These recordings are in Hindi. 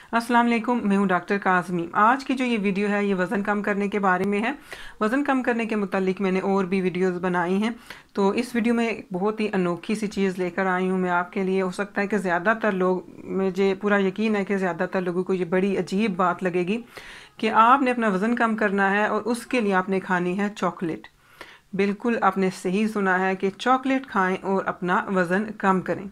अस्सलाम वालेकुम, मैं हूं डॉक्टर काज़मी। आज की जो ये वीडियो है ये वज़न कम करने के बारे में है। वज़न कम करने के मुतालिक मैंने और भी वीडियोस बनाई हैं, तो इस वीडियो में एक बहुत ही अनोखी सी चीज़ लेकर आई हूं मैं आपके लिए। हो सकता है कि ज़्यादातर लोग, मुझे पूरा यकीन है कि ज़्यादातर लोगों को ये बड़ी अजीब बात लगेगी कि आपने अपना वज़न कम करना है और उसके लिए आपने खानी है चॉकलेट। बिल्कुल आपने सही सुना है कि चॉकलेट खाएं और अपना वज़न कम करें।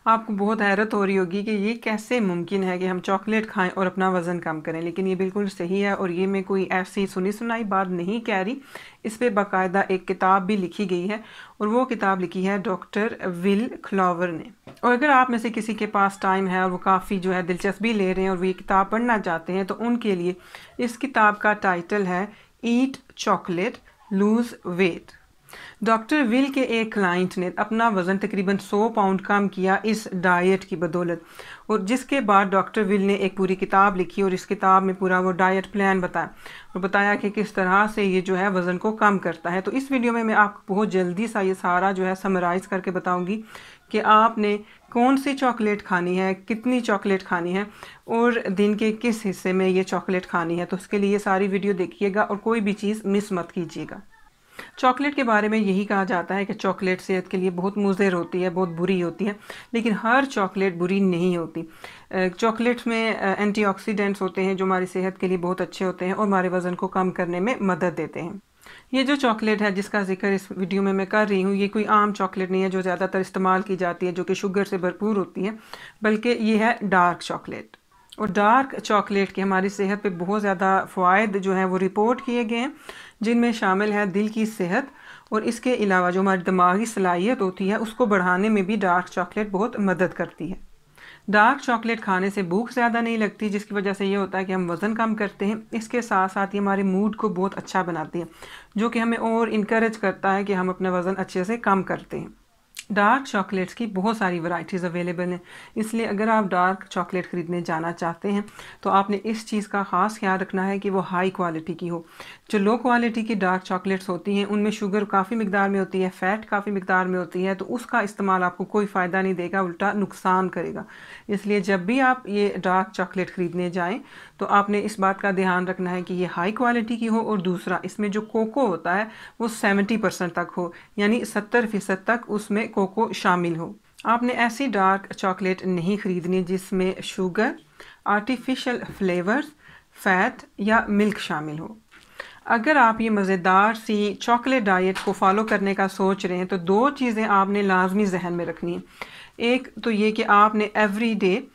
आपको बहुत हैरत हो रही होगी कि ये कैसे मुमकिन है कि हम चॉकलेट खाएं और अपना वज़न कम करें, लेकिन ये बिल्कुल सही है और ये मैं कोई ऐसी सुनी सुनाई बात नहीं कह रही। इस पे बाकायदा एक किताब भी लिखी गई है और वो किताब लिखी है डॉक्टर विल क्लॉवर ने। और अगर आप में से किसी के पास टाइम है और वो काफ़ी जो है दिलचस्पी ले रहे हैं और वो ये किताब पढ़ना चाहते हैं, तो उनके लिए इस किताब का टाइटल है eat chocolate lose weight. Doctor Will के एक क्लाइंट ने अपना वज़न तकरीबन 100 पाउंड कम किया इस डाइट की बदौलत, और जिसके बाद डॉक्टर विल ने एक पूरी किताब लिखी और इस किताब में पूरा वो डाइट प्लान बताया और बताया कि किस तरह से ये जो है वज़न को कम करता है। तो इस वीडियो में मैं आपको बहुत जल्दी सा ये सारा जो है समराइज़ करके बताऊँगी कि आपने कौन सी चॉकलेट खानी है, कितनी चॉकलेट खानी है और दिन के किस हिस्से में ये चॉकलेट खानी है। तो उसके लिए ये सारी वीडियो देखिएगा और कोई भी चीज़ मिस मत कीजिएगा। चॉकलेट के बारे में यही कहा जाता है कि चॉकलेट सेहत के लिए बहुत मुज़र होती है, बहुत बुरी होती है, लेकिन हर चॉकलेट बुरी नहीं होती। चॉकलेट्स में एंटीऑक्सीडेंट्स होते हैं जो हमारी सेहत के लिए बहुत अच्छे होते हैं और हमारे वज़न को कम करने में मदद देते हैं। ये जो चॉकलेट है जिसका जिक्र इस वीडियो में मैं कर रही हूँ, ये कोई आम चॉकलेट नहीं है जो ज़्यादातर इस्तेमाल की जाती है, जो कि शुगर से भरपूर होती है, बल्कि ये है डार्क चॉकलेट। और डार्क चॉकलेट के हमारी सेहत पे बहुत ज़्यादा फ़वाइद जो हैं वो रिपोर्ट किए गए हैं, जिनमें शामिल है दिल की सेहत, और इसके अलावा जो हमारी दिमागी सलाहियत होती है उसको बढ़ाने में भी डार्क चॉकलेट बहुत मदद करती है। डार्क चॉकलेट खाने से भूख ज़्यादा नहीं लगती, जिसकी वजह से ये होता है कि हम वज़न कम करते हैं। इसके साथ साथ ये हमारे मूड को बहुत अच्छा बनाती है, जो कि हमें और इनकरेज करता है कि हम अपना वज़न अच्छे से कम करते हैं। डार्क चॉकलेट्स की बहुत सारी वैरायटीज़ अवेलेबल हैं, इसलिए अगर आप डार्क चॉकलेट ख़रीदने जाना चाहते हैं तो आपने इस चीज़ का ख़ास ख्याल रखना है कि वो हाई क्वालिटी की हो। जो लो क्वालिटी की डार्क चॉकलेट्स होती हैं उनमें शुगर काफ़ी मिकदार में होती है, फ़ैट काफ़ी मिकदार में होती है, तो उसका इस्तेमाल आपको कोई फ़ायदा नहीं देगा, उल्टा नुकसान करेगा। इसलिए जब भी आप ये डार्क चॉकलेट ख़रीदने जाएँ तो आपने इस बात का ध्यान रखना है कि ये हाई क्वालिटी की हो, और दूसरा इसमें जो कोको होता है वो 70% तक हो, यानी 70% तक उसमें कोको शामिल हो। आपने ऐसी डार्क चॉकलेट नहीं खरीदनी जिसमें शुगर, आर्टिफिशियल फ्लेवर्स, फ़ैट या मिल्क शामिल हो। अगर आप ये मज़ेदार सी चॉकलेट डाइट को फॉलो करने का सोच रहे हैं तो दो चीज़ें आपने लाजमी जहन में रखनी है। एक तो ये कि आपने every day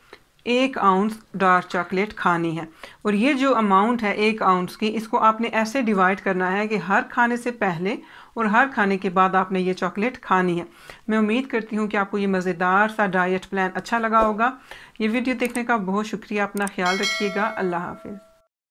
1 ounce dark chocolate खानी है, और ये जो अमाउंट है 1 आउंस की, इसको आपने ऐसे डिवाइड करना है कि हर खाने से पहले और हर खाने के बाद आपने ये चॉकलेट खानी है। मैं उम्मीद करती हूँ कि आपको ये मज़ेदार सा डाइट प्लान अच्छा लगा होगा। ये वीडियो देखने का बहुत शुक्रिया। अपना ख्याल रखिएगा। अल्लाह हाफिज़।